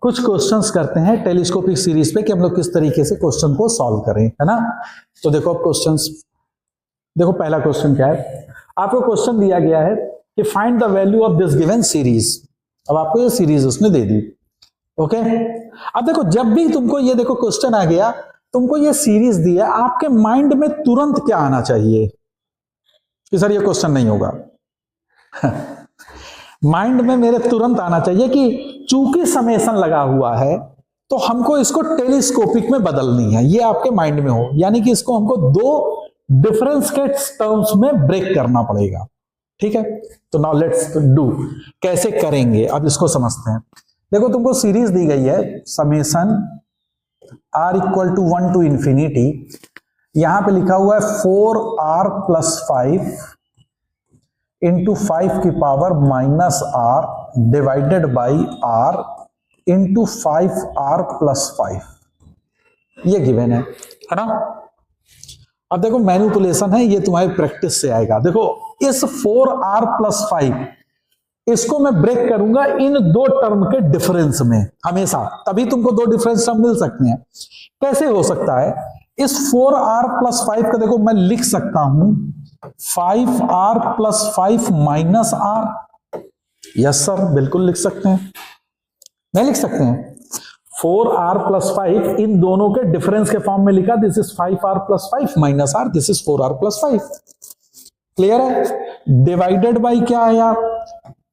कुछ क्वेश्चंस करते हैं टेलीस्कोपिक सीरीज पे कि हम लोग किस तरीके से क्वेश्चन को सॉल्व करें, है ना। तो देखो अब क्वेश्चंस, देखो पहला क्वेश्चन क्या है, आपको क्वेश्चन दिया गया है कि find the value of this given series. अब आपको ये सीरीज उसने दे दी, ओके। अब देखो जब भी तुमको ये देखो क्वेश्चन आ गया, तुमको ये सीरीज दिया, आपके माइंड में तुरंत क्या आना चाहिए कि सर ये क्वेश्चन नहीं होगा। माइंड में मेरे तुरंत आना चाहिए कि चूंकि समेशन लगा हुआ है तो हमको इसको टेलीस्कोपिक में बदलनी है, ये आपके माइंड में हो, यानी कि इसको हमको दो डिफरेंस के टर्म्स में ब्रेक करना पड़ेगा, ठीक है। तो नाउ लेट्स डू, कैसे करेंगे अब इसको समझते हैं। देखो तुमको सीरीज दी गई है summation r equal to 1 to infinity, यहां पे लिखा हुआ है 4r प्लस 5 इंटू 5 की power minus r divided by r into 5r plus 5, ये गिवन है ना। अब देखो मैनिपुलेशन है, ये तुम्हारी प्रैक्टिस से आएगा। देखो इस 4r प्लस 5 इसको मैं ब्रेक करूंगा इन दो टर्म के डिफरेंस में हमेशा, तभी तुमको दो डिफरेंस टर्म मिल सकते हैं। कैसे हो सकता है, इस 4r प्लस 5 का देखो मैं लिख सकता हूं 5r plus 5 minus r। Yes sir, बिल्कुल लिख सकते हैं, नहीं लिख सकते हैं। 4r प्लस 5 इन दोनों के डिफरेंस के फॉर्म में लिखा, this is 5r plus 5 minus r, this is 4r plus 5। Clear है। डिवाइडेड बाई क्या आया,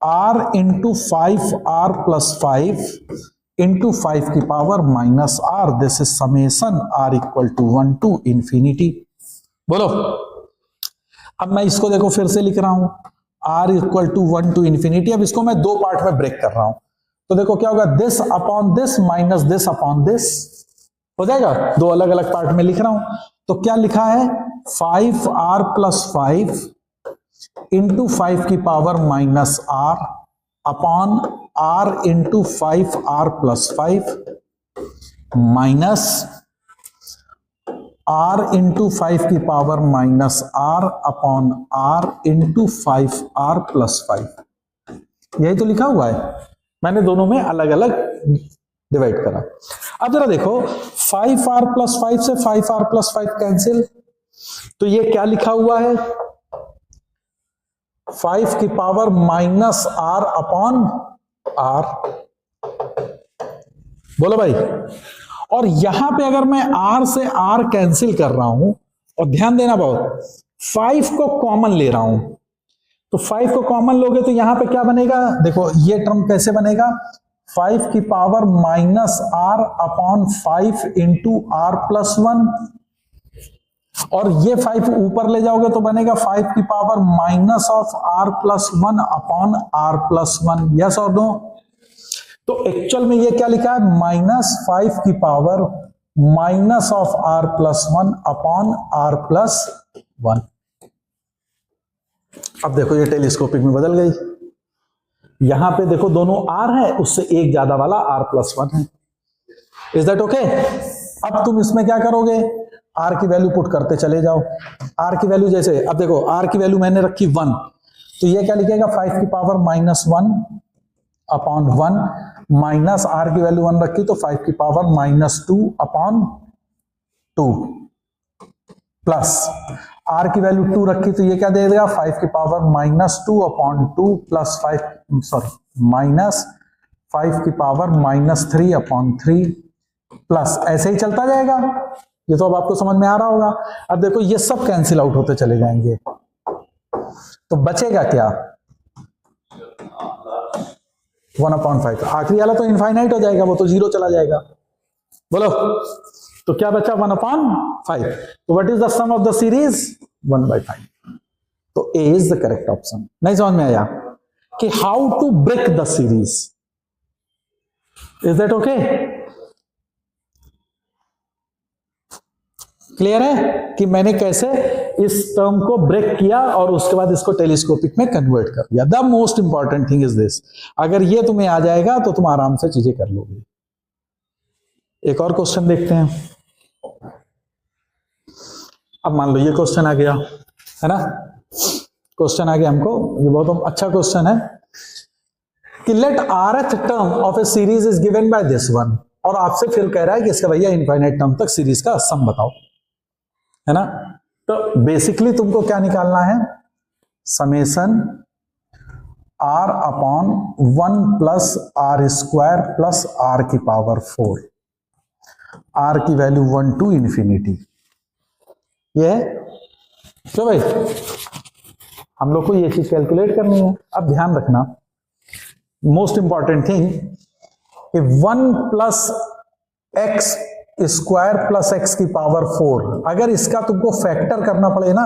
r into 5r plus 5 into 5 की power minus r, this is summation r equal to 1 to infinity. बोलो अब मैं इसको देखो फिर से लिख रहा हूं r equal to 1 to infinity. अब इसको मैं दो पार्ट में ब्रेक कर रहा हूं, तो देखो क्या होगा, this upon this minus this upon this हो जाएगा, दो अलग अलग पार्ट में लिख रहा हूं। तो क्या लिखा है 5r प्लस 5 इंटू 5 की power minus r upon r into 5r plus 5 minus r into 5 की power minus r upon r into 5r plus 5। यही तो लिखा हुआ है, मैंने दोनों में अलग अलग डिवाइड करा। अब जरा देखो 5r प्लस 5 से 5r प्लस 5 कैंसिल, तो ये क्या लिखा हुआ है 5 की power minus r upon r। बोलो भाई, और यहां पे अगर मैं r से r कैंसिल कर रहा हूं, और ध्यान देना बहुत, 5 को कॉमन ले रहा हूं, तो 5 को कॉमन लोगे तो यहां पे क्या बनेगा, देखो ये टर्म कैसे बनेगा, 5 की power minus r upon 5 into r plus 1, और ये 5 ऊपर ले जाओगे तो बनेगा 5 की power minus of r plus 1 upon r plus 1। Yes और नो। तो एक्चुअल में ये क्या लिखा है, माइनस 5 की power minus of r plus 1 upon r plus 1। अब देखो ये टेलीस्कोपिक में बदल गई, यहां पे देखो दोनों r है, उससे एक ज्यादा वाला r प्लस 1 है। Is that okay. अब तुम इसमें क्या करोगे, r की वैल्यू पुट करते चले जाओ। r की वैल्यू जैसे, अब देखो r की वैल्यू मैंने रखी 1, तो ये क्या लिखेगा 5 की power minus 1 upon 1, minus r की वैल्यू 1 रखी तो 5 की power minus 2 upon 2, plus r की वैल्यू 2 रखी तो ये क्या दे देगा 5 की power minus 2 upon 2 plus 5, sorry minus 5 की पावर माइनस 3 अपॉन 3 प्लस, ऐसे ही चलता जाएगा। ये तो अब आपको समझ में आ रहा होगा। अब देखो ये सब कैंसिल आउट होते चले जाएंगे, तो बचेगा क्या 1/5, आखिरी वाला तो इनफाइनाइट हो जाएगा, वो तो जीरो चला जाएगा। बोलो तो क्या बचा 1/5। तो what is the sum of the series 1/5। तो a is the correct option. नहीं समझ में आया कि how to break the series, is that okay. Clear है कि मैंने कैसे इस टर्म को ब्रेक किया और उसके बाद इसको टेलीस्कोपिक में कन्वर्ट कर दिया। The most important thing is this, अगर ये तुम्हें आ जाएगा तो तुम आराम से चीजें कर लोगे। एक और क्वेश्चन देखते हैं। अब मान लो ये क्वेश्चन आ गया, है ना, क्वेश्चन आ गया हमको, ये बहुत अच्छा क्वेश्चन है। कि let rth term of a series is given by this one, और आपसे फिर कह रहा है कि इसका भैया इनफाइनाइट टर्म तक सीरीज का सम बताओ, है ना। तो बेसिकली तुमको क्या निकालना है, summation r upon 1 plus r square plus r की पावर 4, आर की वैल्यू 1 टू इंफिनिटी। ये है क्यों भाई, हम लोग को ये चीज कैलकुलेट करनी है। अब ध्यान रखना, most important thing, 1 plus x square plus x की पावर 4, अगर इसका तुमको फैक्टर करना पड़े ना,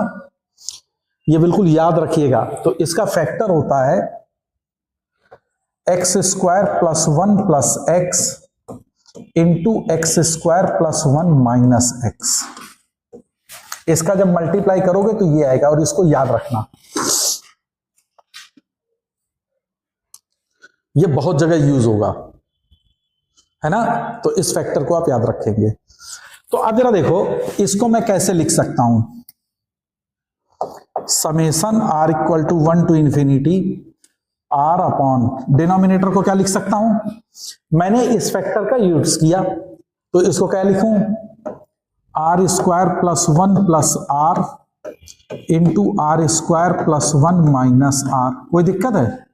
ये बिल्कुल याद रखिएगा, तो इसका फैक्टर होता है x square plus 1 plus x into x square plus 1 minus x. इसका जब मल्टीप्लाई करोगे तो ये आएगा, और इसको याद रखना, ये बहुत जगह यूज होगा, है ना। तो इस फैक्टर को आप याद रखेंगे। तो अब जरा देखो, इसको मैं कैसे लिख सकता हूं, summation r equal to 1 to infinity r upon, denominator को क्या लिख सकता हूं, मैंने इस फैक्टर का यूज किया, तो इसको क्या लिखूं, r square plus 1 plus r into r square plus 1 minus r. कोई दिक्कत है?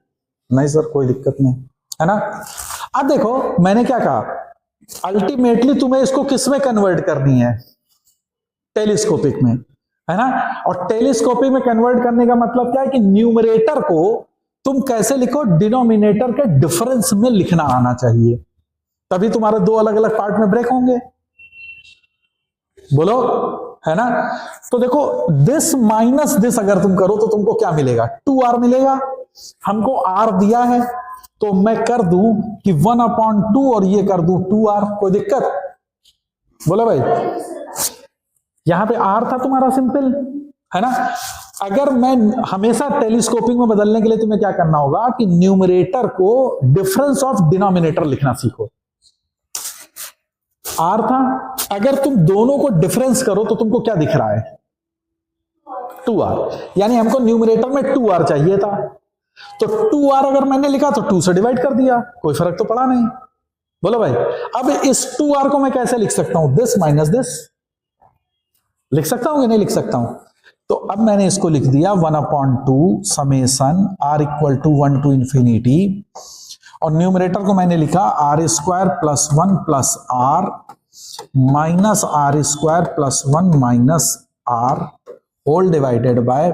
नहीं सर, कोई दिक्कत नहीं, है ना। अब देखो मैंने क्या कहा, अल्टीमेटली तुम्हें इसको किस में कन्वर्ट करनी है, टेलीस्कोपिक में, है ना। और टेलीस्कोपिक में कन्वर्ट करने का मतलब क्या है कि न्यूमरेटर को तुम कैसे लिखो, डिनोमिनेटर के डिफरेंस में लिखना आना चाहिए, तभी तुम्हारे दो अलग अलग पार्ट में ब्रेक होंगे, बोलो, है ना। तो देखो दिस माइनस दिस अगर तुम करो तो तुमको क्या मिलेगा, 2r मिलेगा। हमको r दिया है तो मैं कर दूं कि 1/2 और ये कर दूं 2r, कोई दिक्कत, बोलो भाई। यहां पे r था तुम्हारा सिंपल, है ना। अगर मैं हमेशा टेलीस्कोपिक में बदलने के लिए तुम्हें क्या करना होगा कि न्यूमरेटर को डिफरेंस ऑफ डिनोमिनेटर लिखना सीखो। r था, अगर तुम दोनों को डिफरेंस करो तो तुमको क्या दिख रहा है, 2r, यानी हमको न्यूमरेटर में 2r चाहिए था, तो 2r अगर मैंने लिखा तो 2 से डिवाइड कर दिया, कोई फर्क तो पड़ा नहीं, बोलो भाई। अब इस 2r को मैं कैसे लिख सकता हूं, दिस माइनस दिस, लिख सकता हूं कि नहीं लिख सकता हूं। तो अब मैंने इसको लिख दिया 1/2 summation r equal to 1 to infinity, और न्यूमरेटर को मैंने लिखा r square plus 1 plus r minus r square plus 1 minus r whole divided by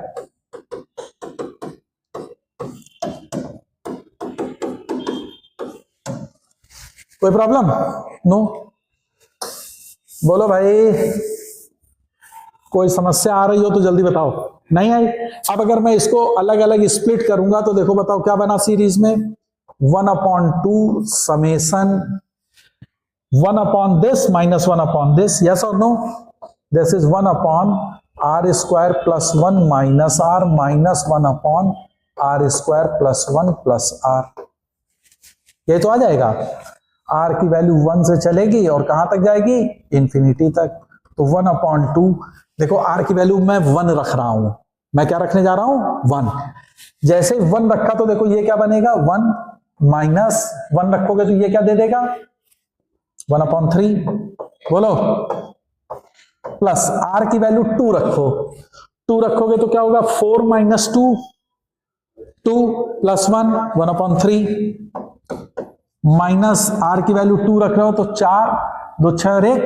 कोई प्रॉब्लम? नो, बोलो भाई, कोई समस्या आ रही हो तो जल्दी बताओ। नहीं आई? अब अगर मैं इसको अलग अलग स्प्लिट करूंगा तो देखो बताओ क्या बना सीरीज में, 1/2 summation 1 upon this minus 1 upon this, yes और no, this is 1 upon r square plus 1 minus r minus 1 upon r square plus 1 plus r. ये तो आ जाएगा, आर की वैल्यू 1 से चलेगी और कहां तक जाएगी, इंफिनिटी तक। तो 1/2, देखो आर की वैल्यू मैं 1 रख रहा हूं, मैं क्या रखने जा रहा हूं, 1। जैसे 1 रखा तो देखो ये क्या बनेगा, 1 माइनस 1 रखोगे तो ये क्या दे देगा, 1/3, बोलो, प्लस आर की वैल्यू 2 रखो, 2 रखोगे तो क्या होगा, 4 माइनस 2, 2 प्लस 1, 1/3, माइनस आर की वैल्यू 2 रख रहे हो तो 4, 2 6 और 1,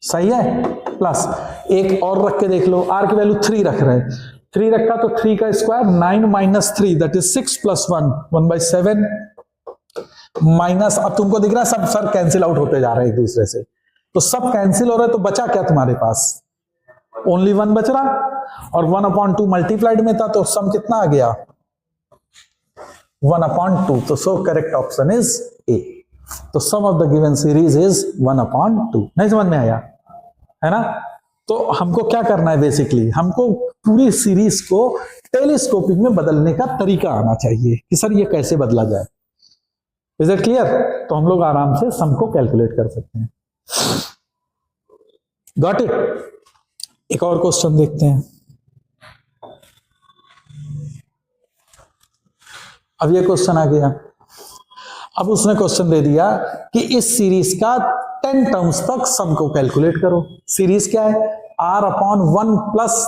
सही है, प्लस एक और रख के देख लो, आर की वैल्यू 3 रख रहे हैं, 3 रखा तो 3 का square 9 minus 3 that is 6 plus 1 1/7 minus, अब तुमको दिख रहा है सब सर कैंसिल आउट होते जा रहे हैं एक दूसरे से, तो सब कैंसिल हो रहे हैं, तो बचा क्या तुम्हारे पास, ओनली 1 बच रहा, और 1/2 मल्टीप्लाइड में था तो सम कितना आ गया, 1/2, तो so correct option is A. तो sum of the given series is 1/2। नहीं समझ में आया, है ना। तो हमको क्या करना है, बेसिकली हमको पूरी सीरीज को टेलीस्कोपिक में बदलने का तरीका आना चाहिए कि सर ये कैसे बदला जाए। Is it clear? तो हम लोग आराम से सम को कैलकुलेट कर सकते हैं। Got it? एक और क्वेश्चन देखते हैं। अब ये क्वेश्चन आ गया। अब उसने क्वेश्चन दे दिया कि इस सीरीज का 10 टर्म्स तक सम को कैलकुलेट करो। सीरीज क्या है? r अपॉन 1 प्लस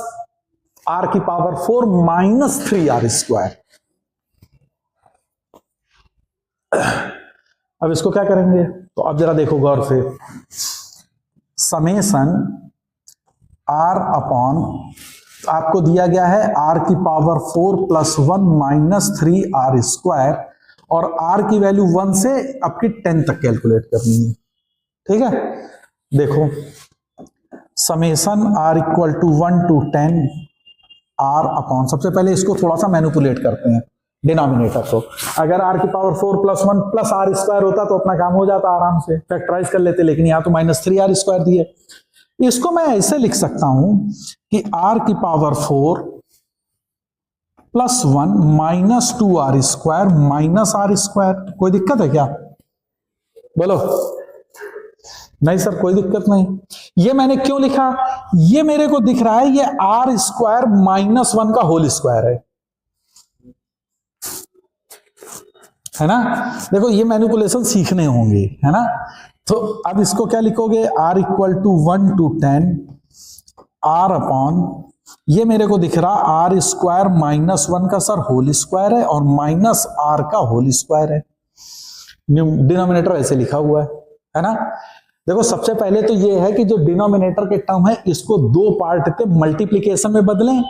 r की पावर 4 माइनस 3r स्क्वायर। अब इसको क्या करेंगे? तो अब जरा देखो गौर से, समेसन r अपॉन, आपको दिया गया है r की power 4 plus 1 minus 3r square, और r की वैल्यू 1 से आपकी 10 तक कैलकुलेट करनी है। ठीक है, देखो summation r equal to 1 to 10 r upon, सबसे पहले इसको थोड़ा सा मैनिपुलेट करते हैं डिनोमिनेटर को। अगर r की power 4 plus 1 plus r square होता तो अपना काम हो जाता, आराम से फैक्टराइज कर लेते, लेकिन यहां तो माइनस 3r स्क्वायर दिए। इसको मैं ऐसे लिख सकता हूं कि r की power 4 plus 1 minus 2r square minus r square. कोई दिक्कत है क्या? बोलो। नहीं सर कोई दिक्कत नहीं। ये मैंने क्यों लिखा? ये मेरे को दिख रहा है ये r स्क्वायर माइनस 1 का होल स्क्वायर है ना। देखो ये मैनिपुलेशन सीखने होंगे, है ना। तो अब इसको क्या लिखोगे? r equal to 1 to 10 r upon, ये मेरे को दिख रहा r स्क्वायर माइनस 1 का सर होल स्क्वायर है और माइनस r का होल स्क्वायर है। डिनोमिनेटर ऐसे लिखा हुआ है ना। देखो सबसे पहले तो ये है कि जो डिनोमिनेटर के टर्म है इसको दो पार्ट के मल्टीप्लीकेशन में बदलें,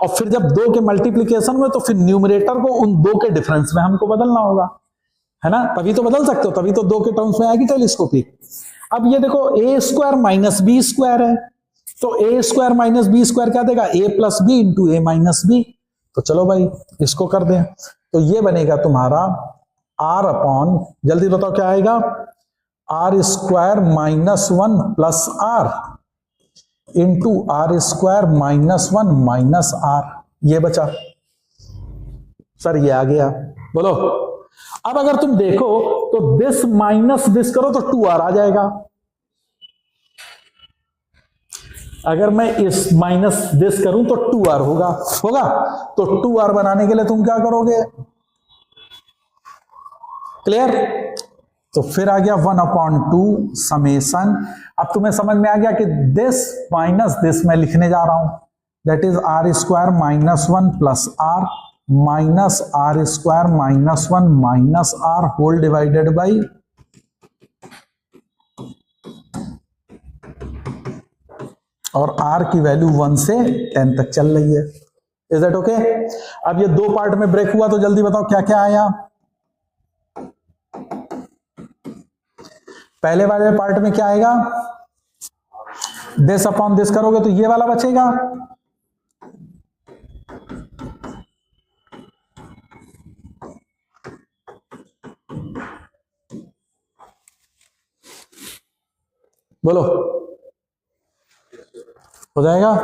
और फिर जब दो के मल्टीप्लीकेशन में तो फिर न्यूमरेटर को उन दो के डिफरेंस में हमको बदलना होगा, है ना। तभी तो बदल सकते हो, तभी तो दो के टर्म्स में आएगी टेलीस्कोपिक। अब ये देखो a square minus b square है, तो a square minus b square क्या देगा? a plus b into a minus b. तो चलो भाई इसको कर दें, तो ये बनेगा तुम्हारा r अपॉन, जल्दी बताओ क्या आएगा? r square minus 1 plus r into r square minus 1 minus r। ये बचा सर, ये आ गया। बोलो। अब अगर तुम देखो तो दिस माइनस दिस करो तो 2r आ जाएगा। अगर मैं इस माइनस दिस करूं तो 2r होगा। तो 2r बनाने के लिए तुम क्या करोगे? क्लियर? तो फिर आ गया 1 अपॉन 2 समेसन। अब तुम्हें समझ में आ गया कि दिस माइनस दिस मैं लिखने जा रहा हूं, that is r square minus 1 plus r minus r square minus 1 minus r whole divided by, और r की वैल्यू 1 से 10 तक चल रही है। Is that okay? अब ये दो पार्ट में ब्रेक हुआ, तो जल्दी बताओ क्या क्या आया। पहले वाले पार्ट में क्या आएगा? दिस अपॉन दिस करोगे तो ये वाला बचेगा, बोलो हो जाएगा।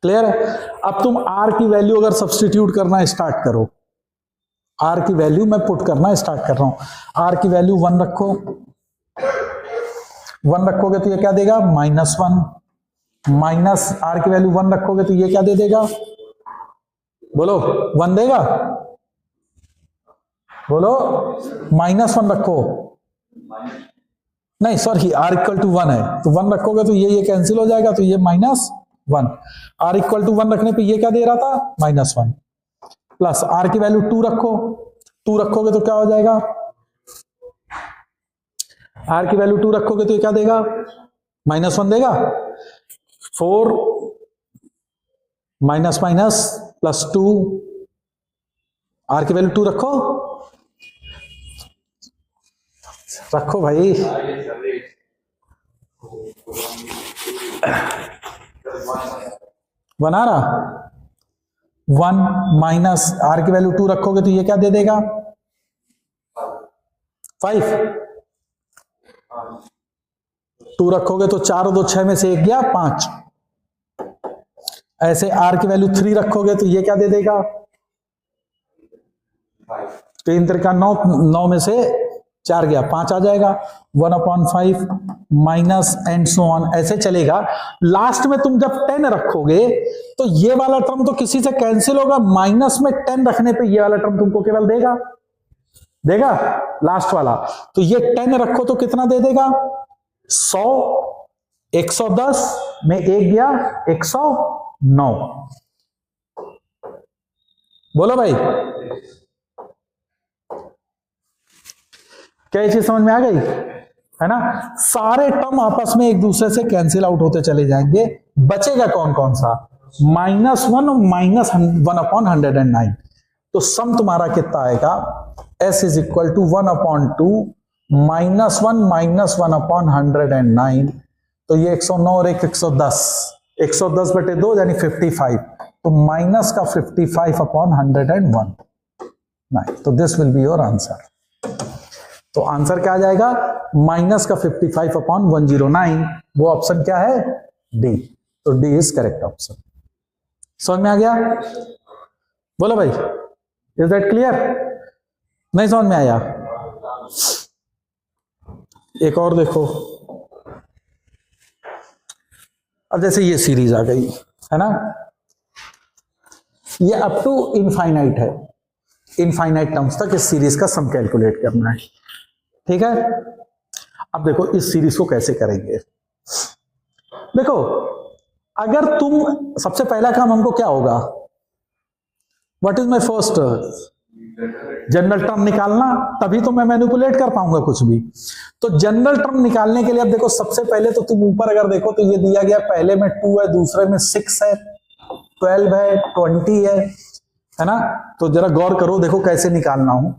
क्लियर है? अब तुम r की वैल्यू अगर सब्स्टिट्यूट करना स्टार्ट करो, r की वैल्यू मैं पुट करना स्टार्ट कर रहा हूं। r की वैल्यू 1 रखो, 1 रखोगे तो ये क्या देगा? माइनस 1 माइनस r की वैल्यू 1 रखोगे तो ये क्या दे देगा? बोलो 1 देगा। बोलो माइनस 1 रखो, नहीं सॉरी r इक्वल टू 1 है तो 1 रखोगे तो ये कैंसिल हो जाएगा, तो ये माइनस 1। r इक्वल टू 1 रखने पे ये क्या दे रहा था? माइनस 1 प्लस r की वैल्यू 2 रखो, 2 रखोगे तो क्या हो जाएगा? r की वैल्यू 2 रखोगे तो ये क्या देगा? माइनस 1 देगा। 4 माइनस माइनस प्लस 2, r की वैल्यू 2 रखो, रखो भाई। बना रहा 1 माइनस r की वैल्यू 2 रखोगे तो ये क्या दे देगा? 5। 2 रखोगे तो 4 और 2 6 में से 1 गया 5। ऐसे r की वैल्यू 3 रखोगे तो ये क्या दे देगा? 3 3 9, 9 में से 4 गया 5 आ जाएगा। 1 upon 5 minus and so on, ऐसे चलेगा। लास्ट में तुम जब 10 रखोगे तो ये वाला टर्म तो किसी से कैंसिल होगा, माइनस में 10 रखने पे ये वाला टर्म तुमको केवल देगा लास्ट वाला। तो ये 10 रखो तो कितना दे देगा, 100, 110 में एक गया 109। बोलो भाई, क्या ये चीज समझ में आ गई है ना? सारे टर्म आपस में एक दूसरे से कैंसिल आउट होते चले जाएंगे, बचेगा कौन कौन सा, -1 और -1/109। तो सम तुम्हारा कितना आएगा, s इज इक्वल टू 1/2 -1 -1/109। तो ये 109 और 110, 110 बटे 2 यानी 55, तो माइनस का 55/101। तो this will be your answer. तो आंसर क्या आ जाएगा, माइनस का 55/109। वो ऑप्शन क्या है, डी। तो डी इज करेक्ट ऑप्शन। समझ में आ गया? बोलो भाई, इज दैट क्लियर? नहीं समझ में आया? एक और देखो, अब जैसे ये सीरीज आ गई है ना, ये अप टू इनफाइनाइट है, इनफाइनाइट टर्म्स तक इस सीरीज का सम कैलकुलेट करना है, ठीक है? अब देखो इस सीरीज को कैसे करेंगे। देखो, अगर तुम, सबसे पहला काम हमको क्या होगा, what is my first, general term निकालना, तभी तो मैं मैनिपुलेट कर पाऊंगा कुछ भी। तो जनरल टर्म निकालने के लिए अब देखो, सबसे पहले तो तुम ऊपर अगर देखो तो ये दिया गया, पहले में 2 है, दूसरे में 6 है, 12 है, 20 है ना? तो जरा गौर करो, देखो कैसे निकालना हूं।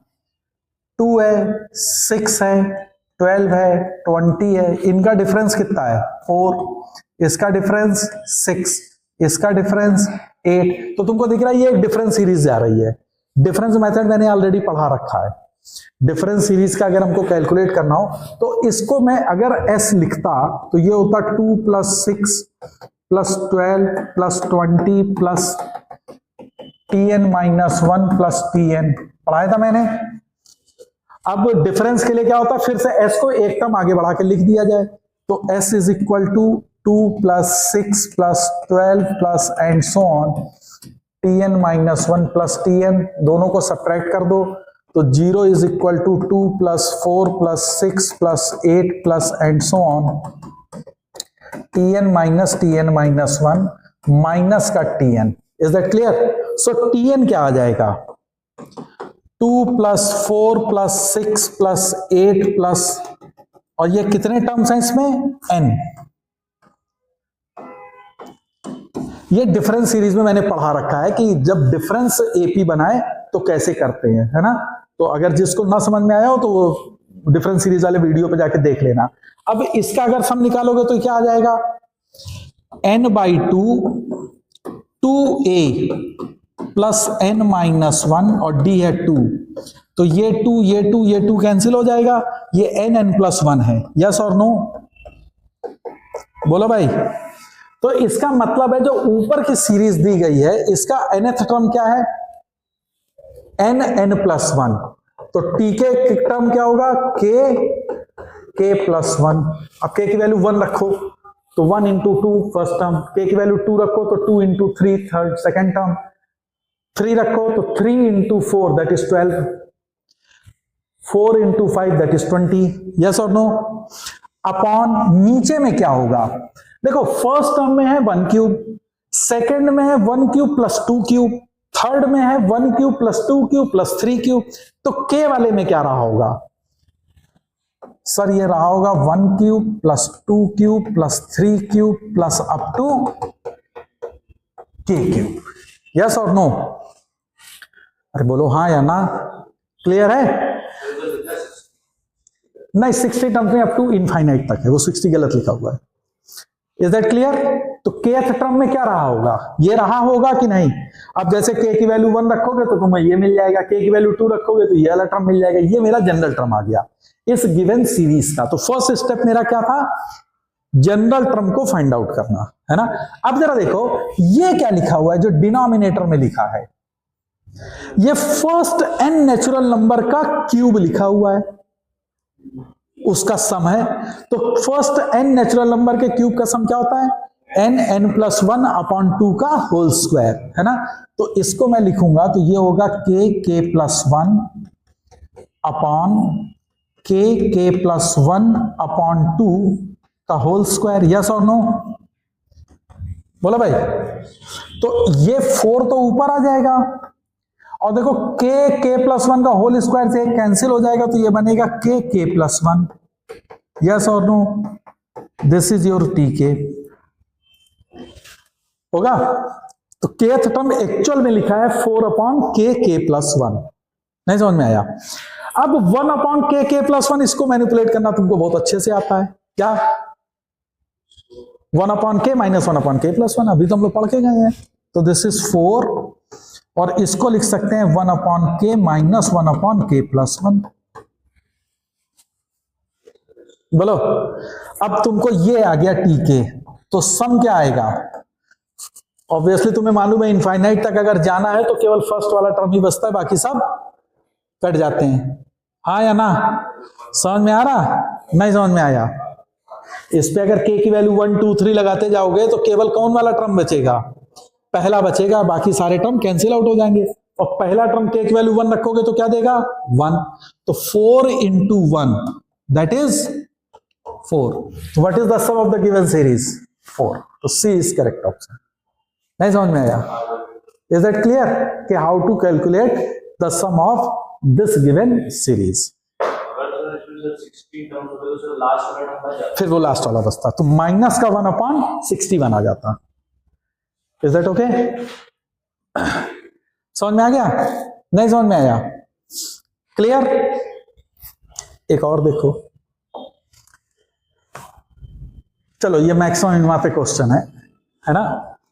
2 है, 6 है, 12 है, 20 है, इनका डिफरेंस कितना है, 4, इसका डिफरेंस 6, इसका डिफरेंस 8। तो तुमको दिख रहा है ये एक डिफरेंस सीरीज जा रही है। डिफरेंस मेथड मैंने ऑलरेडी पढ़ा रखा है। डिफरेंस सीरीज का अगर हमको कैलकुलेट करना हो तो इसको मैं अगर s लिखता तो ये होता 2 + 6 + 12 + 20 + tn - 1 + tn, पढ़ाया था मैंने। अब डिफरेंस के लिए क्या होता है, फिर से s को एक टर्म आगे बढ़ा के लिख दिया जाए, तो s is equal to 2 + 6 + 12 + and so on tn - 1 + tn, दोनों को सब्ट्रैक्ट कर दो तो 0 is equal to 2 + 4 + 6 + 8 + and so on tn - tn - 1 minus का tn। Is that clear? So tn क्या आ जाएगा, 2 + 4 + 6 + 8 प्लस, और ये कितने टर्म्स हैं इसमें, n। ये डिफरेंस सीरीज में मैंने पढ़ा रखा है कि जब डिफरेंस एपी बनाए तो कैसे करते हैं, है ना? तो अगर जिसको ना समझ में आया हो तो वो डिफरेंस सीरीज वाले वीडियो पे जाके देख लेना। अब इसका अगर सम निकालोगे तो क्या आ जाएगा, n/2 2a + n - 1 और d है 2, तो ये 2 कैंसिल हो जाएगा, ये n + 1 है। यस और नो? बोलो भाई। तो इसका मतलब है जो ऊपर की सीरीज दी गई है इसका nth टर्म क्या है, n + 1। तो t के टर्म क्या होगा, k + 1। अब k की वैल्यू 1 रखो तो 1 × 2 फर्स्ट टर्म, k की वैल्यू 2 रखो तो 2 × 3 थर्ड सेकेंड टर्म, 3 रखो तो 3 × 4 that is 12, 4 × 5 that is 20। Yes और नो? अपॉन नीचे में क्या होगा, देखो फर्स्ट टर्म में है 1³ सेकंड में है 1³ + 2³ थर्ड में है 1³ + 2³ + 3³। तो k वाले में क्या रहा होगा सर, ये रहा होगा 1³ + 2³ + 3³ plus up to k³। Yes और नो? अरे बोलो हाँ या ना, क्लियर है? नहीं, 60 टर्म्स में अप टू इनफाइनाइट तक है, वो 60 गलत लिखा हुआ है। Is that clear? तो kth टर्म में क्या रहा होगा, ये रहा होगा कि नहीं? अब जैसे k की वैल्यू 1 रखोगे तो तुम्हें ये मिल जाएगा, k की वैल्यू 2 रखोगे तो ये वाला टर्म मिल जाएगा। ये मेरा जनरल टर्म आ गया इस गिवन सीरीज का। तो फर्स्ट स्टेप मेरा क्या था, जनरल टर्म को फाइंड आउट करना, है ना? अब जरा देखो ये क्या लिखा हुआ है जो डिनोमिनेटर में लिखा है, ये फर्स्ट n नेचुरल नंबर का क्यूब लिखा हुआ है। उसका सम है। तो फर्स्ट n नेचुरल नंबर के क्यूब का सम क्या होता है? n+1 अपॉन 2 का होल स्क्वायर, है ना। तो इसको मैं लिखूंगा तो ये होगा k+1 अपॉन k+1 अपॉन 2 का होल स्क्वायर। यस और नो? बोला भाई। तो ये 4 तो ऊपर आ जाएगा और देखो k+1 का होल स्क्वायर से कैंसिल हो जाएगा तो ये बनेगा k+1। यस और no? This is your tk होगा। तो kth टर्म एक्चुअल में लिखा है 4 अपॉन k+1। नहीं समझ में आया? अब 1 अपॉन k+1 इसको मैनिपुलेट करना तुमको बहुत अच्छे से आता है। क्या? 1 upon k minus 1 upon k+1 अभी तो हम लोग पढ़ के गए हैं। तो दिस इज 4 और इसको लिख सकते हैं 1 upon k minus 1 upon k+1। बोलो। अब तुमको ये आ गया tk, तो सम क्या आएगा? ऑब्वियसली तुम्हें मालूम है इनफाइनाइट तक अगर जाना है तो केवल फर्स्ट वाला टर्म ही बचता है, बाकी सब कट जाते हैं। हाँ या ना? समझ में आ रहा? नहीं समझ में आया? इस पे अगर k की वैल्यू 1 2 3 लगाते जाओगे तो केवल कौन वाला टर्म बचेगा? पहला बचेगा, बाकी सारे टर्म कैंसिल आउट हो जाएंगे। और पहला टर्म k की वैल्यू 1 रखोगे तो क्या देगा? 1। तो 4 into 1 that is 4। What is the sum of the given series? 4। तो C इज करेक्ट ऑप्शन। नहीं समझ में आया? इज दैट क्लियर कि how to calculate the sum of this given series? फिर वो लास्ट वाला बचता तो माइनस का 1 अपॉन 61 आ जाता। Is that okay? समझ में आ गया? नहीं समझ में आया? क्लियर? एक और देखो, चलो ये मैक्सिमम मिनिमा पे क्वेश्चन है ना।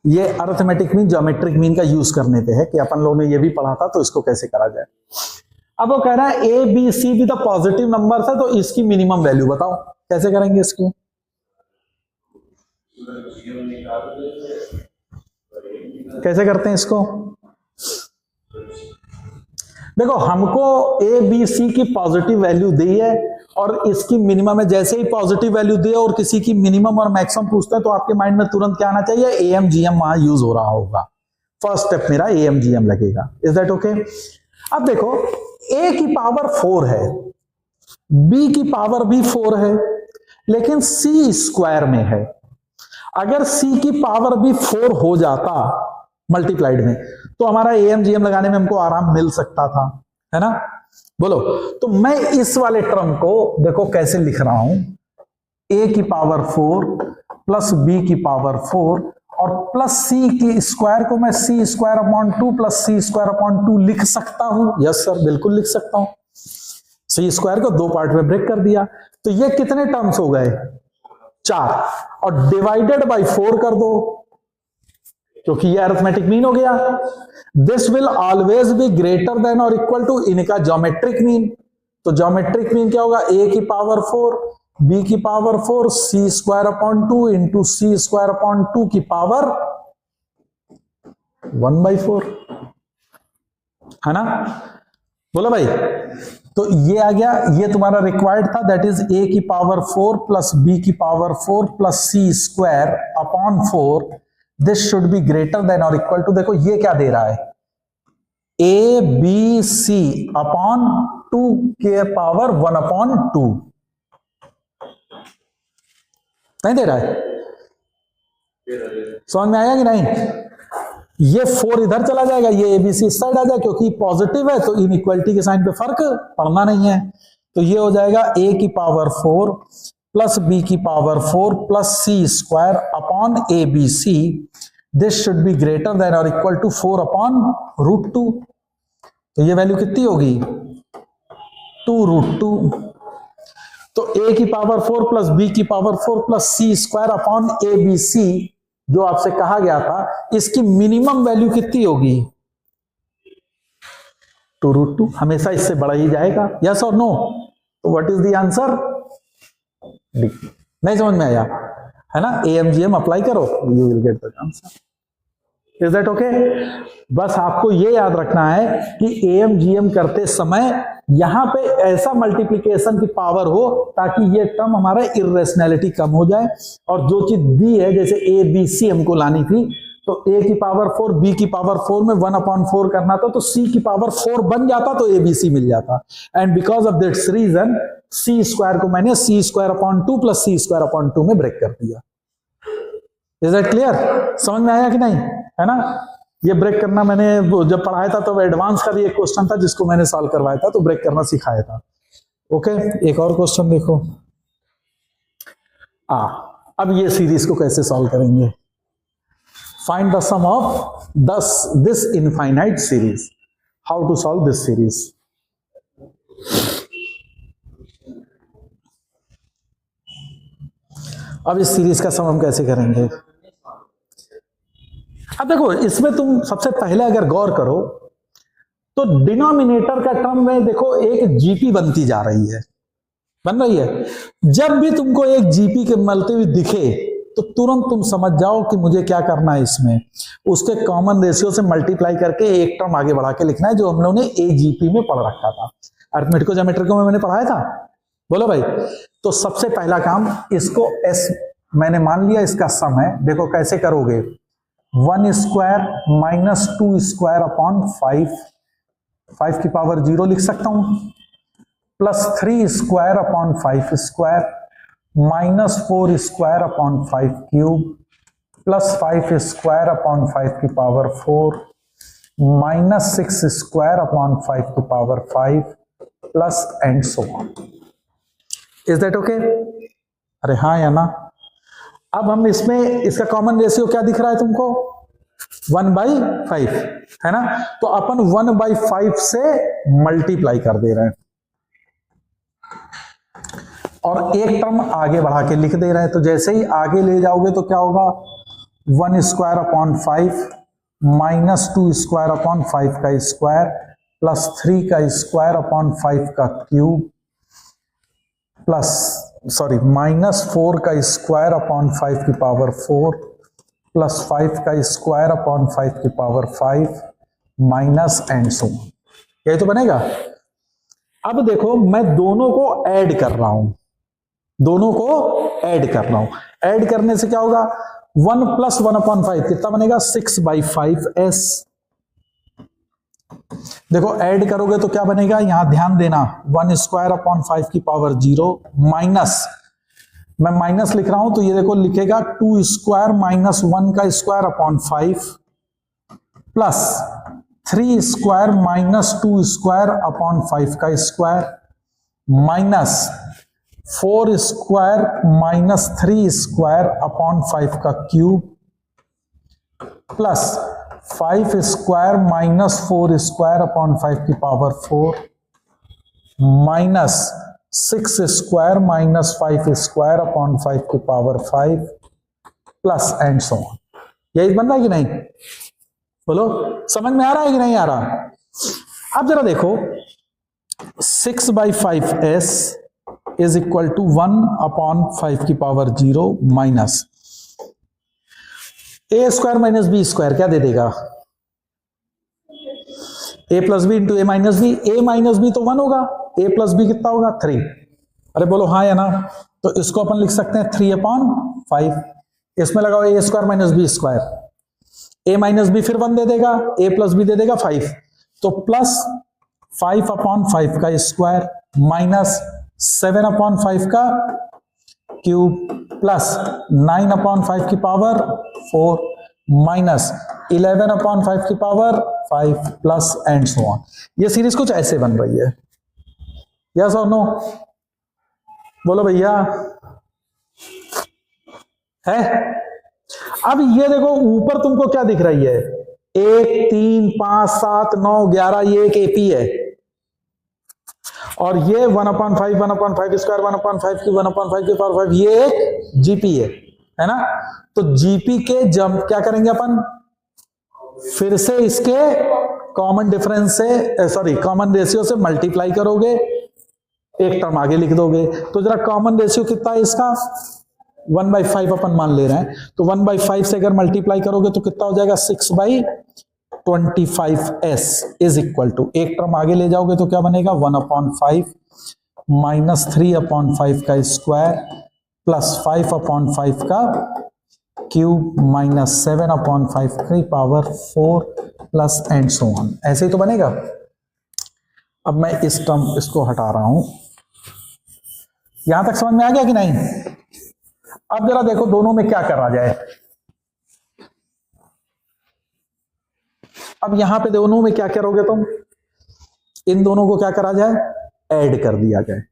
ये अरिथमेटिक मीन ज्योमेट्रिक मीन का यूज करने पे है कि अपन लोगों ने ये भी पढ़ा था, तो इसको कैसे करा जाए। अब वो कह रहा है ए बी सी भी तो पॉजिटिव नंबर है, तो इसकी मिनिमम वैल्यू बताओ। कैसे करेंगे इसको? कैसे करते हैं इसको? देखो हमको ए बी सी की पॉजिटिव वैल्यू दी है और इसकी मिनिमम है। जैसे ही पॉजिटिव वैल्यू दे और किसी की मिनिमम और मैक्सिमम पूछते हैं तो आपके माइंड में तुरंत क्या आना चाहिए? एम जी एम वहां यूज हो रहा होगा। फर्स्ट स्टेप मेरा एम जी एम लगेगा। Is that okay? अब देखो a की पावर 4 है, b की पावर भी 4 है, लेकिन c स्क्वायर में है। अगर c की पावर भी 4 हो जाता मल्टीप्लाइड में तो हमारा एम लगाने में हमको आराम मिल सकता था, है ना। बोलो। तो मैं इस वाले टर्म को देखो कैसे लिख रहा हूं, a की पावर 4 प्लस b की पावर 4 और प्लस c की स्क्वायर को मैं c square upon 2 plus c square upon 2 लिख सकता हूं। यस सर, बिल्कुल लिख सकता हूं। c स्क्वायर को 2 पार्ट में ब्रेक कर दिया तो ये कितने टर्म्स हो गए? 4। और डिवाइडेड बाय 4 कर दो क्योंकि ये अरिथमेटिक मीन हो गया। This will always be greater than और इक्वल टू इनका ज्योमेट्रिक मीन। तो ज्योमेट्रिक मीन क्या होगा? a की पावर 4 b की power 4 c square upon 2 into c square upon 2 की पावर 1/4, है ना। बोलो भाई। तो ये आ गया, ये तुम्हारा रिक्वायर्ड था, दैट इज a की पावर 4 प्लस b की power 4 plus c square upon 4। This should be greater than और इक्वल टू, देखो ये क्या दे रहा है? a b c अपॉन 2 के पावर 1/2 नहीं दे रहा है? समझ में आया कि नहीं? ये 4 इधर चला जाएगा, ये एबीसी इस साइड आ जाएगा क्योंकि पॉजिटिव है तो इनइक्वालिटी के साइन पे फर्क पड़ना नहीं है। तो ये हो जाएगा a की पावर 4 प्लस b की power 4 plus c square upon a b c. This should be greater than और इक्वल टू 4/√2। तो ये वैल्यू कितनी होगी? 2√2। तो a की पावर 4 प्लस b की power 4 plus c square upon a b c जो आपसे कहा गया था, इसकी मिनिमम वैल्यू कितनी होगी? 2√2। हमेशा इससे बड़ा ही जाएगा। यस और नो? तो what is the answer? D. नहीं समझ में आया? है ना। एएमजीएम अप्लाई करो, you will get the answer. Is that okay? बस आपको ये याद रखना है कि एएमजीएम करते समय यहां पे ऐसा मल्टीप्लिकेशन की पावर हो ताकि ये टर्म हमारा इरेशनैलिटी कम हो जाए, और जो चीज दी है जैसे ए बी सी हमको लानी थी, तो a की पावर 4 b की पावर 4 में 1/4 करना था, तो c की पावर 4 बन जाता तो abc मिल जाता। And because of this reason c square को मैंने c²/2 प्लस c²/2 में ब्रेक कर दिया। Is that clear? समझ में आया कि नहीं? है ना? ये ब्रेक करना मैंने जब पढ़ाया था तो एडवांस का भी एक क्वेश्चन था जिसको मैंने सॉल्व करवाया था, तो ब्रेक करना सिखाया था। ओके, एक और क्वेश्चन देखो। अब ये सीरीज को कैसे सॉल्व करेंगे? Find the sum of this infinite series. How to solve this series? अब इस सीरीज का सम हम कैसे करेंगे? अब देखो, इसमें तुम सबसे पहले अगर गौर करो तो डिनोमिनेटर का टर्म में देखो एक जीपी बनती जा रही है, बन रही है। जब भी तुमको एक जीपी के मिलते हुए दिखे तो तुरंत तुम समझ जाओ कि मुझे क्या करना है, इसमें उसके कॉमन रेशियो से मल्टीप्लाई करके एक टर्म आगे बढ़ा के लिखना है, जो हम लोगों ने एजीपी में पढ़ रखा था, अरिथमेटिको ज्योमेट्रिको में मैंने पढ़ाया था। बोलो भाई। तो सबसे पहला काम, इसको एस मैंने मान लिया इसका सम है। देखो कैसे करोगे, 1 स्क्वायर माइनस 2 स्क्वायर अपॉन 5 की पावर 0 लिख सकता हूं, plus 3 square upon 5 square minus 4 square upon 5 cube plus 5 square upon 5 की पावर 4 माइनस 6 स्क्वायर अपॉन 5 की power 5 plus and so on. Is that okay? अरे हाँ या ना? अब हम इसमें इसका कॉमन रेशियो क्या दिख रहा है तुमको? 1/5 है ना? तो अपन 1/5 से मल्टीप्लाई कर दे रहे हैं और एक टर्म आगे बढ़ा के लिख दे रहे हैं। तो जैसे ही आगे ले जाओगे तो क्या होगा, 1 square upon 5 minus 2 square upon 5 का स्क्वायर प्लस 3 का स्क्वायर अपॉन 5 का क्यूब माइनस 4 का स्क्वायर अपॉन 5 की पावर 4 प्लस 5 का स्क्वायर अपॉन 5 की power 5 minus and so on. यही तो बनेगा। अब देखो, मैं दोनों को ऐड कर रहा हूं, ऐड करने से क्या होगा, 1 प्लस 1/5 कितना बनेगा, 6/5s। देखो ऐड करोगे तो क्या बनेगा, यहां ध्यान देना, 1 स्क्वायर अपॉन 5 की पावर 0 माइनस, मैं माइनस लिख रहा हूं तो ये देखो लिखेगा 2 स्क्वायर माइनस 1 का square upon 5 plus 3 square minus 2 square upon 5 का square minus 4 square minus 3 square upon 5 का cube plus 5 square minus 4 square upon 5 की power 4 minus 6 square minus 5 square upon 5 की power 5 plus and so on. यही बन रहा है कि नहीं? बोलो, समझ में आ रहा है कि नहीं आ रहा? अब जरा देखो, 6/5s इज इक्वल टू 1/5 की power 0 minus a square minus b square क्या दे देगा, a plus b into a minus b. A minus b तो 1 होगा, a प्लस बी कितना होगा 3। अरे बोलो हाँ या ना? तो इसको अपन लिख सकते हैं 3/5। इसमें लगाओ a square minus b square, a minus b फिर 1 दे देगा, a प्लस बी दे देगा 5, तो प्लस 5/5 का स्क्वायर माइनस 7/5 का क्यूब प्लस 9/5 की पावर 4 माइनस 11/5 की power 5 plus and so on. ये सीरीज कुछ ऐसे बन रही है। यस और नो? बोलो भैया, है? अब ये देखो ऊपर तुमको क्या दिख रही है, 1 3 5 7 9 11, ये एक एपी है, और ये 1/5 1/5 स्क्वायर 1/5 की 1/5 की पावर 5, ये एक जीपी है ना? तो जीपी के जंप क्या करेंगे अपन, फिर से इसके कॉमन डिफरेंस से कॉमन रेशियो से मल्टीप्लाई करोगे, एक टर्म आगे लिख दोगे। तो जरा कॉमन रेशियो कितना है इसका, 1/5 अपन मान ले रहे हैं, तो 1/5 से अगर मल्टीप्लाई करोगे तो कितना हो जाएगा, 6/5 25s इज इक्वल टू, एक टर्म आगे ले जाओगे तो क्या बनेगा 1/5 माइनस 3/5 का स्क्वायर प्लस 5/5 का क्यूब माइनस 7/5 की power 4 plus and so on. ऐसे ही तो बनेगा। अब मैं इस टर्म इसको हटा रहा हूं। यहां तक समझ में आ गया कि नहीं? अब जरा देखो दोनों में क्या करा जाए। अब यहां पे दोनों में क्या करोगे तुम? इन दोनों को क्या करा जाए? ऐड कर दिया जाए।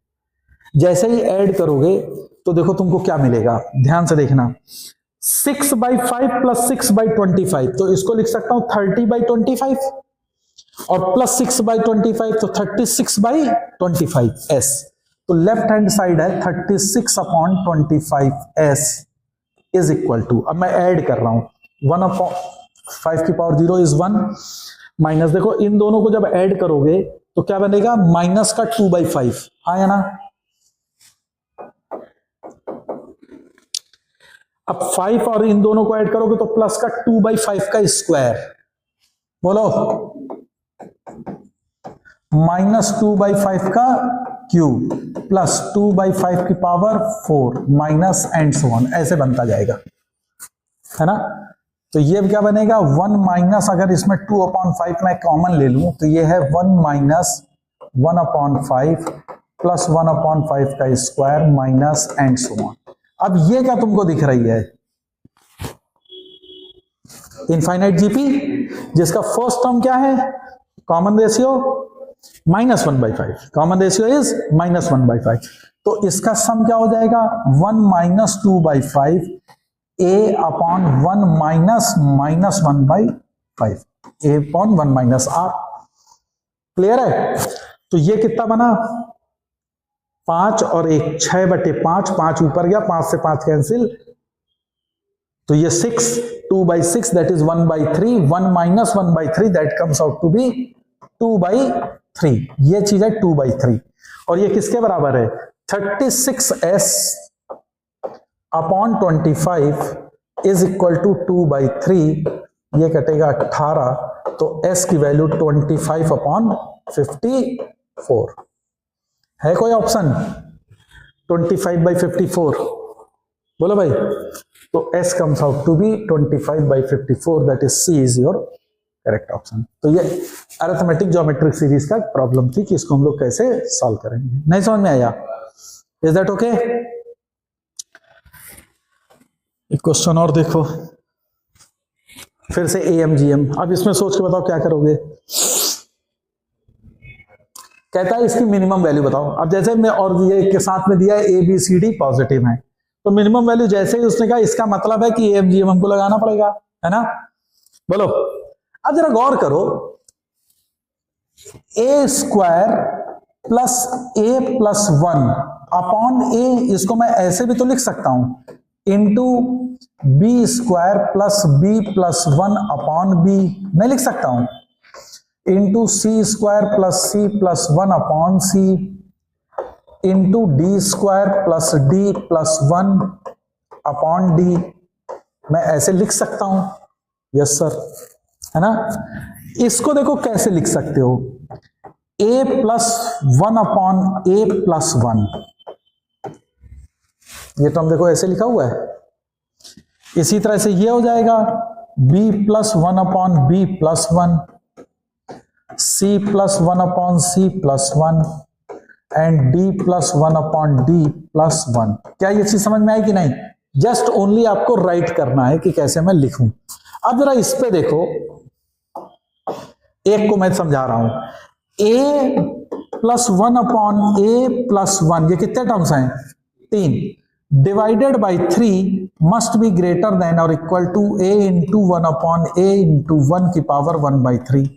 जैसे ही ऐड करोगे तो देखो तुमको क्या मिलेगा, ध्यान से देखना। 6/5 प्लस 6/25, तो इसको लिख सकता हूं 30/25 और प्लस 6/25 तो 36/25s। तो लेफ्ट हैंड साइड है 36/25s इज इक्वल टू, अब मैं ऐड कर रहा हूं 1/5 की पावर 0 इज 1 माइनस, देखो इन दोनों को जब ऐड करोगे तो क्या बनेगा माइनस का 2/5, हाँ या ना? अब 5 और इन दोनों को ऐड करोगे तो प्लस का 2/5 का स्क्वायर, बोलो माइनस 2/5 का क्यूब प्लस 2/5 की power 4 minus and so on, ऐसे बनता जाएगा, है ना? तो ये क्या बनेगा 1 माइनस, अगर इसमें 2/5 मैं कॉमन ले लूं तो ये है 1 माइनस 1/5 प्लस 1/5 का square minus and so on. अब ये क्या तुमको दिख रही है? इनफाइनाइट जीपी, जिसका फर्स्ट टर्म क्या है? Common ratio -1/5, common ratio is -1/5। तो इसका सम क्या हो जाएगा 1 minus 2/5 a upon 1 minus -1/5 a upon 1 minus r। Clear है? तो ये कितना बना 5 और 1 6/5, 5 ऊपर गया, 5 से 5 कैंसिल, तो ये 6, 2/6 that is 1/3, 1 minus 1/3 that comes out to be 2/3, ये चीज है 2/3। और ये किसके बराबर है 36s upon 25 is equal to 2/3, ये कटेगा 18, तो s की वैल्यू 25/54 है। कोई ऑप्शन 25/54? बोलो भाई। तो s comes out to be 25/54, that is C is your correct option. तो ये अरिथमेटिक ज्योमेट्रिक सीरीज का प्रॉब्लम थी कि इसको हम लोग कैसे सॉल्व करेंगे। नहीं समझ में आया? Is that okay? एक क्वेश्चन और देखो, फिर से AMGM। अब इसमें सोच के बताओ क्या करोगे। कहता है इसकी मिनिमम वैल्यू बताओ। अब जैसे मैं और ये के साथ में दिया है ABCD पॉजिटिव है, तो मिनिमम वैल्यू जैसे ही उसने कहा इसका मतलब है कि AMGM हमको लगाना पड़ेगा, है ना? बोलो। अब जरा गौर करो, a² plus a+1 upon a, इसको मैं ऐसे भी तो लिख सकता हूं into b² plus b+1 upon b, नहीं लिख सकता हूं into c² plus c+1 upon c into d² plus d+1 upon d, मैं ऐसे लिख सकता हूं। यस सर, है ना? इसको देखो कैसे लिख सकते हो, a+1 अपॉन a+1, ये टर्म देखो ऐसे लिखा हुआ है। इसी तरह से ये हो जाएगा b+1 upon b+1, c+1 upon c+1 and d+1 upon d+1। क्या ये चीज समझ में आई कि नहीं? जस्ट ओनली आपको राइट करना है कि कैसे मैं लिखूं। अब जरा इस पे देखो, एक को मैं समझा रहा हूं, a+1 अपॉन a+1, ये कितने टर्म्स हैं? 3, divided by 3 must be greater than और equal to a into 1 upon a into 1 की पावर 1/3,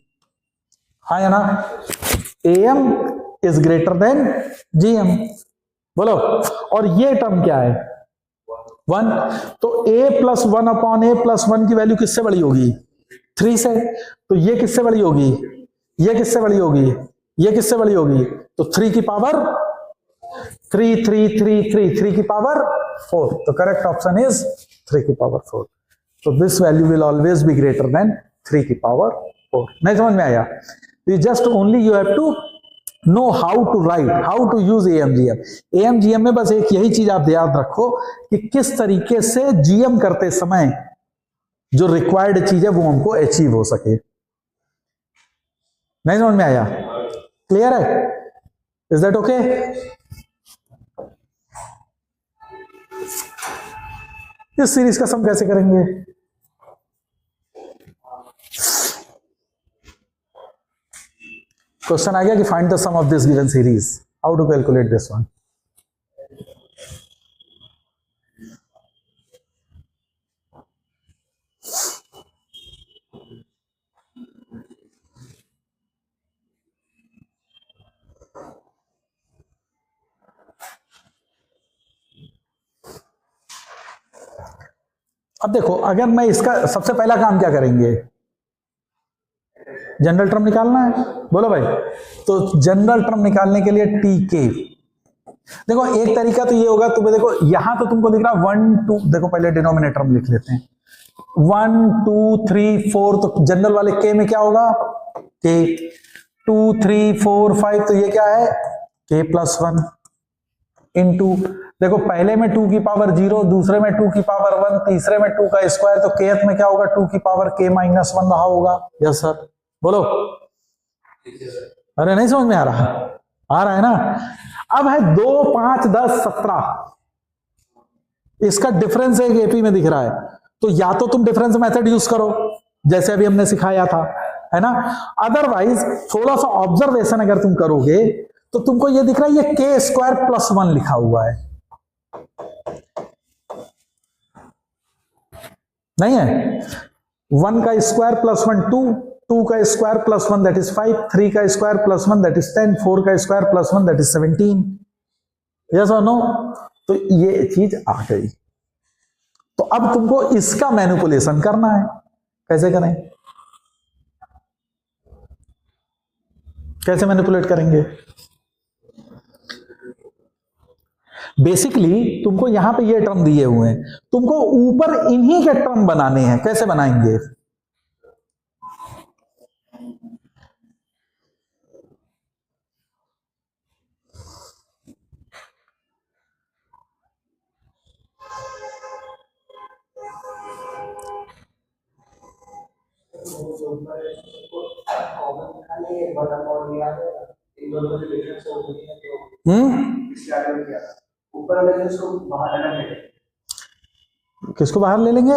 हाँ या ना? AM is greater than GM, बोलो। और ये टर्म क्या है 1, तो a+1 अपॉन a+1 की वैल्यू किससे बड़ी होगी? 3 से। तो ये किससे बड़ी होगी? ये किससे बड़ी होगी? ये किससे बड़ी होगी? तो 3 की पावर 3 की पावर 4, तो करेक्ट ऑप्शन इज 3 की पावर 4। तो this value will always be greater than 3 की पावर 4। नहीं समझ में आया? Just only you have to know how to write, how to use AMGM। AMGM में बस एक यही चीज आप याद रखो कि किस तरीके से GM करते समय जो रिक्वायर्ड चीज है वो हमको अचीव हो सके। नहीं समझ में आया? क्लियर है? Is that okay? इस सीरीज का सम कैसे करेंगे? क्वेश्चन आ गया कि find the sum of this given series, how to calculate this one. अब देखो, अगर मैं इसका सबसे पहला काम क्या करेंगे? जनरल टर्म निकालना है। बोलो भाई। तो जनरल टर्म निकालने के लिए TK, देखो एक तरीका तो ये होगा, तुम्हें देखो यहां तो तुमको दिख रहा 1 2, देखो पहले डिनोमिनेटर में लिख लेते हैं 1 2 3 4, तो जनरल वाले K में क्या होगा? K 2 3 4 5, तो ये क्या है? K प्लस 1 इंटू, देखो पहले में 2 की पावर 0, दूसरे में 2 की पावर 1, तीसरे में 2 का स्क्वायर, तो kth में क्या होगा? 2 की पावर K माइनस 1 रहा होगा। Yes sir. बोलो। अरे नहीं समझ में आ रहा? आ रहा है ना? अब है 2 5 10 17, इसका डिफरेंस एक एपी में दिख रहा है, तो या तो तुम डिफरेंस मेथड यूज करो जैसे अभी हमने सिखाया था, है ना? अदरवाइज थोड़ा सा ऑब्जर्वेशन अगर तुम करोगे तो तुमको ये दिख रहा है ये K स्क्वायर प्लस 1 लिखा हुआ है, नहीं है? 1 का स्क्वायर प्लस 1 2, 2 का स्क्वायर प्लस 1 दैट इज 5, 3 का स्क्वायर प्लस 1 दैट इज 10, 4 का square plus 1 that is 17। Yes और नो? तो ये चीज आ गई। तो अब तुमको इसका मैनिपुलेशन करना है। कैसे करें? कैसे मैनिपुलेट करेंगे? बेसिकली तुमको यहां पे ये टर्म दिए हुए हैं, तुमको ऊपर इन्हीं के टर्म बनाने हैं। कैसे बनाएंगे? किसको बाहर ले लेंगे?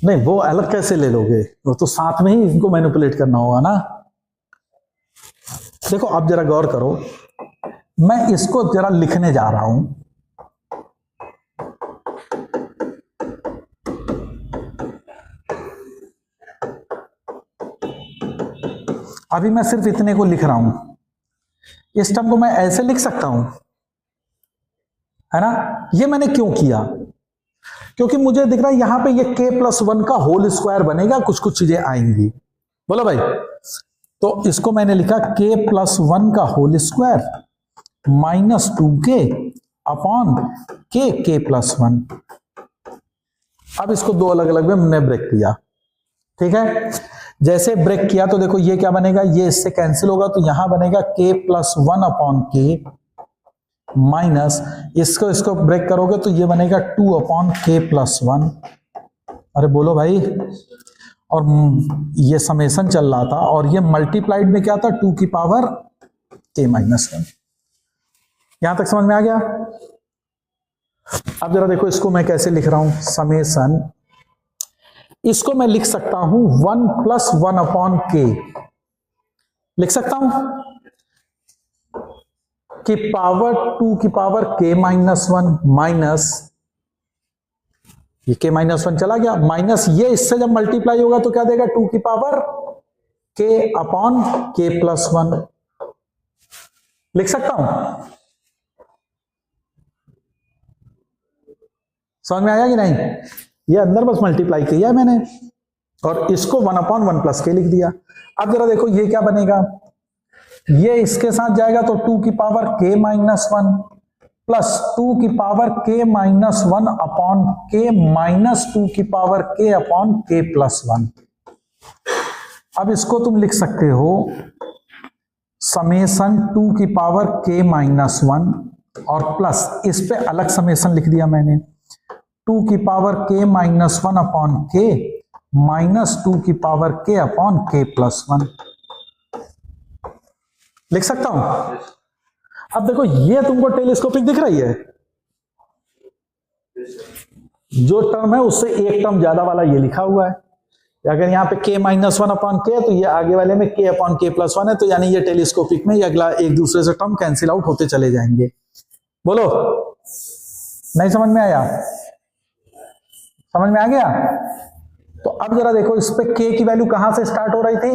नहीं, वो अलग कैसे ले लोगे? वो तो साथ में ही इनको मैनिपुलेट करना होगा ना। देखो आप जरा गौर करो, मैं इसको जरा लिखने जा रहा हूं। अभी मैं सिर्फ इतने को लिख रहा हूं, इस टर्म को मैं ऐसे लिख सकता हूं, है ना? ये मैंने क्यों किया? क्योंकि मुझे दिख रहा है यहां पे ये K प्लस 1 का होल स्क्वायर बनेगा, कुछ कुछ चीजें आएंगी। बोलो भाई। तो इसको मैंने लिखा K प्लस 1 का whole square minus 2K upon K plus 1। अब इसको दो अलग अलग में मैंने ब्रेक किया, ठीक है? जैसे ब्रेक किया तो देखो ये क्या बनेगा, ये इससे कैंसिल होगा, तो यहां बनेगा K plus 1 upon K minus, इसको ब्रेक करोगे तो ये बनेगा 2 अपॉन K प्लस 1। अरे बोलो भाई। और ये समेशन चल रहा था और ये मल्टीप्लाइड में क्या था? 2 की पावर K माइनस 1। यहां तक समझ में आ गया? अब जरा देखो इसको मैं कैसे लिख रहा हूं, समेशन, इसको मैं लिख सकता हूं 1 प्लस 1 अपॉन K, लिख सकता हूं कि पावर 2 की पावर K माइनस 1 माइनस, ये K माइनस 1 चला गया, माइनस ये इससे जब मल्टीप्लाई होगा तो क्या देगा? 2 की power K upon K plus 1, लिख सकता हूं? समझ में आया कि नहीं? ये अंदर बस मल्टीप्लाई किया मैंने और इसको 1 अपॉन 1 प्लस K लिख दिया। अब जरा देखो ये क्या बनेगा, ये इसके साथ जाएगा तो 2 की पावर K माइनस 1 प्लस 2 की power K minus 1 upon K minus 2 की power K upon K plus 1। अब इसको तुम लिख सकते हो समेशन 2 की पावर k माइनस 1 और प्लस इस पे अलग समेशन लिख दिया मैंने 2 की power k minus 1 upon k minus 2 की power k upon k plus 1 लिख सकता हूं। अब देखो ये तुमको टेलीस्कोपिक दिख रही है, जो टर्म है उससे एक टर्म ज्यादा वाला ये लिखा हुआ है। अगर यहाँ पे k माइनस 1 अपॉन k तो ये आगे वाले में k अपॉन k प्लस 1 है, तो यानी ये टेलीस्कोपिक में ये अगला एक दूसरे से टर्म कैंसिल आउट होते चले जाएंगे। बोलो, नहीं समझ में आया? समझ में आ गया? तो अब जरा देखो इस पे k की वैल्यू कहां से स्टार्ट हो रही थी,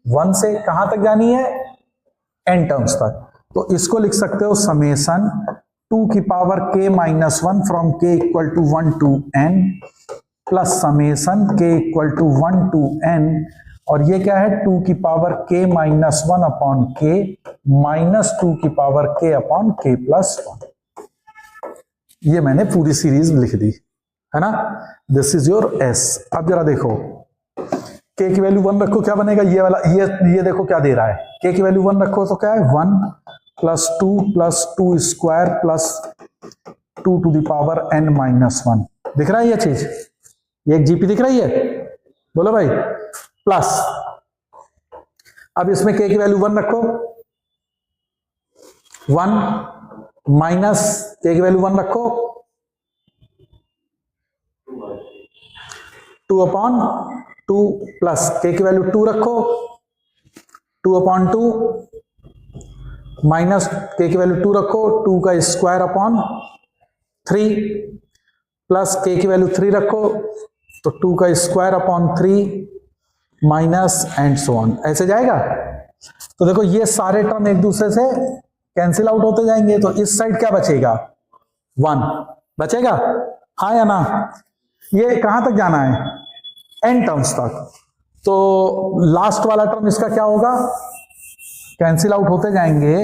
1 से कहां तक जानी है, n टर्म्स तक। तो इसको लिख सकते हो समेशन 2 की power k minus 1 from k equal to 1 to n plus summation k equal to 1 to n, और ये क्या है 2 की power k minus 1 upon k minus 2 की power k upon k plus 1। ये मैंने पूरी सीरीज लिख दी है ना, दिस इज योर s। अब जरा देखो k की वैल्यू 1 रखो, क्या बनेगा ये वाला, ये देखो क्या दे रहा है, k की वैल्यू 1 रखो तो क्या है 1 plus 2 square plus 2 to the power n minus 1। दिख रहा है ये चीज, ये एक जीपी दिख रही है, बोलो भाई, प्लस अब इसमें k की वैल्यू 1 रखो 1 माइनस k की वैल्यू 1 रखो 2 अपॉन 2 प्लस k की वैल्यू 2 रखो 2 अपॉन 2 माइनस k की वैल्यू 2 रखो 2 का स्क्वायर अपॉन 3 प्लस k की वैल्यू 3 रखो तो 2 का square upon 3 minus and so on, ऐसे जाएगा। तो देखो ये सारे टर्म एक दूसरे से कैंसिल आउट होते जाएंगे, तो इस साइड क्या बचेगा 1 बचेगा, हाँ या ना। ये कहां तक जाना है n टर्म्स तक, तो लास्ट वाला टर्म इसका क्या होगा, कैंसिल आउट होते जाएंगे,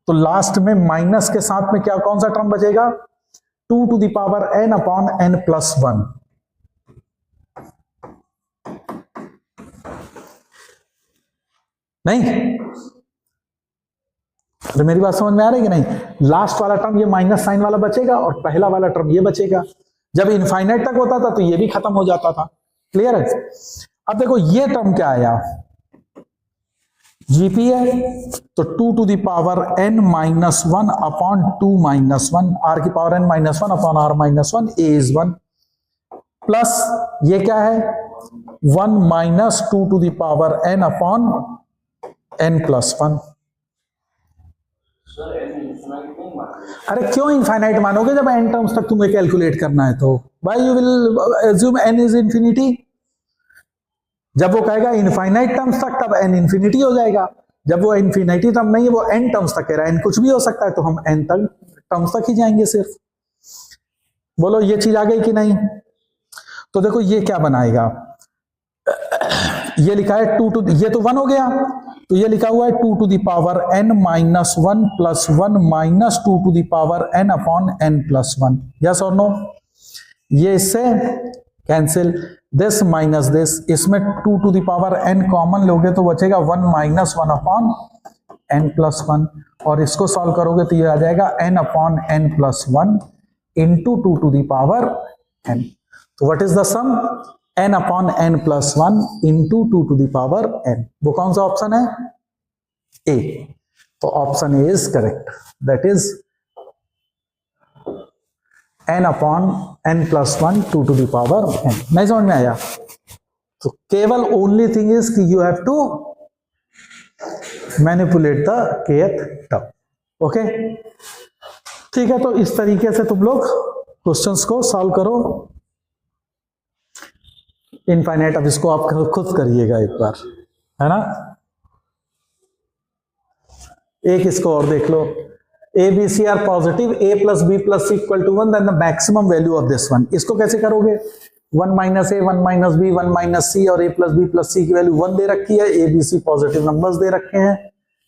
तो लास्ट में माइनस के साथ में क्या कौन सा टर्म बचेगा 2 to the power n upon n plus 1। नहीं, अरे मेरी बात समझ में आ रही है कि नहीं। लास्ट वाला टर्म ये माइनस साइन वाला बचेगा और पहला वाला टर्म ये बचेगा। जब इनफाइनाइट तक होता था तो ये भी खत्म हो जाता था, क्लियर है। अब देखो ये टर्म क्या आया, जीपी है, तो 2 to the power n minus 1 upon 2 minus 1, r की power n minus 1 upon r minus 1, a is 1, plus ये क्या है 1 minus 2 to the power n upon n plus 1। अरे क्यों इनफाइनाइट मानोगे, जब n टर्म्स तक तुम्हें कैलकुलेट करना है तो why you will assume n is infinity. जब वो कहेगा इनफाइनाइट टर्म्स तक तब n इंफिनिटी हो जाएगा, जब वो इंफिनिटी टर्म नहीं है वो n टर्म्स तक कह रहा है, n कुछ भी हो सकता है, तो हम n तक टर्म्स तक ही जाएंगे सिर्फ। बोलो ये चीज आ गई कि नहीं। तो देखो ये क्या बनाएगा, ये लिखा है 2 टू, ये तो 1 हो गया, तो ये लिखा हुआ है 2 to the power n minus 1 plus 1 minus 2 to the power n upon n plus 1, yes और नो। ये इससे कैंसिल, दिस माइनस दिस, इसमें 2 to the power n common लोगे तो बचेगा 1 माइनस 1 अपॉन n प्लस 1, और इसको सॉल्व करोगे तो ये आ जाएगा n upon n plus 1 into 2 to the power n। तो what is the sum, n upon n plus 1 into 2 to the power n। वो कौन सा ऑप्शन है, ए। तो option A is correct, that is n upon n plus 1 2 to the power n। नहीं समझ में आया, तो केवल ओनली थिंग इज कि you have to manipulate the kth term, okay. ठीक है, तो इस तरीके से तुम लोग क्वेश्चंस को सॉल्व करो इनफाइनाइट। अब इसको आप खुद करिएगा एक बार, है ना। एक इसको और देख लो, a b c are positive, a plus b plus c equal to 1, then the maximum value of this one. इसको कैसे करोगे, 1 minus a 1 minus b 1 minus c, और a plus b plus c की वैल्यू 1 दे रखी है, a b c positive numbers दे रखे हैं,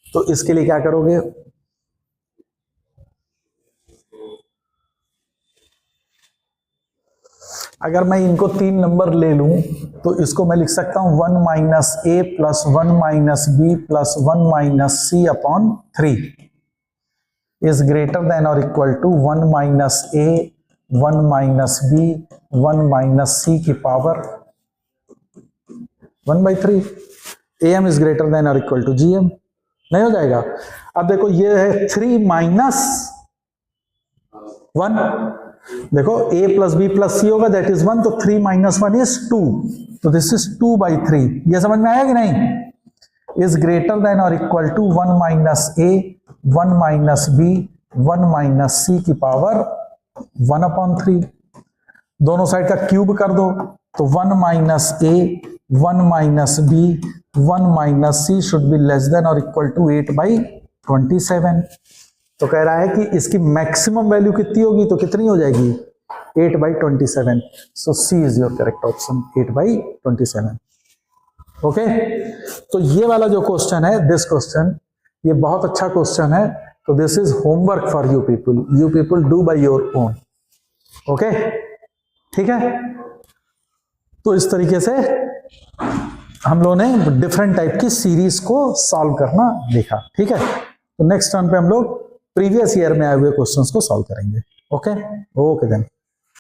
तो इसके लिए क्या करोगे, अगर मैं इनको 3 नंबर ले लूं तो इसको मैं लिख सकता हूं 1 minus a plus 1 minus b plus 1 minus c upon 3 is greater than और equal to 1 minus a 1 minus b 1 minus c की power 1/3। am is greater than और इक्वल टू gm। नहीं हो जाएगा? अब देखो ये है 3 माइनस 1, देखो a प्लस बी प्लस सी होगा दैट इज 1, तो 3 माइनस 1 इज 2, तो दिस इज 2/3। ये समझ में आया कि नहीं? इज ग्रेटर देन और equal to 1 minus a 1 minus b 1 minus c की पावर 1/3। दोनों साइड का क्यूब कर दो तो 1 minus a 1 minus b 1 minus c should be less than और इक्वल टू 8/27। तो कह रहा है कि इसकी मैक्सिमम वैल्यू कितनी होगी, तो कितनी हो जाएगी 8/27। So C is your correct option, 8/27। Okay, तो ये वाला जो क्वेश्चन है, दिस क्वेश्चन, ये बहुत अच्छा क्वेश्चन है। तो this is homework for you people do by your own. Okay, ठीक है। तो इस तरीके से हम लोगों ने डिफरेंट टाइप की सीरीज को सॉल्व करना देखा। ठीक है, तो नेक्स्ट टर्न पे हम लोग प्रीवियस ईयर में आए हुए क्वेश्चंस को सॉल्व करेंगे। Okay then.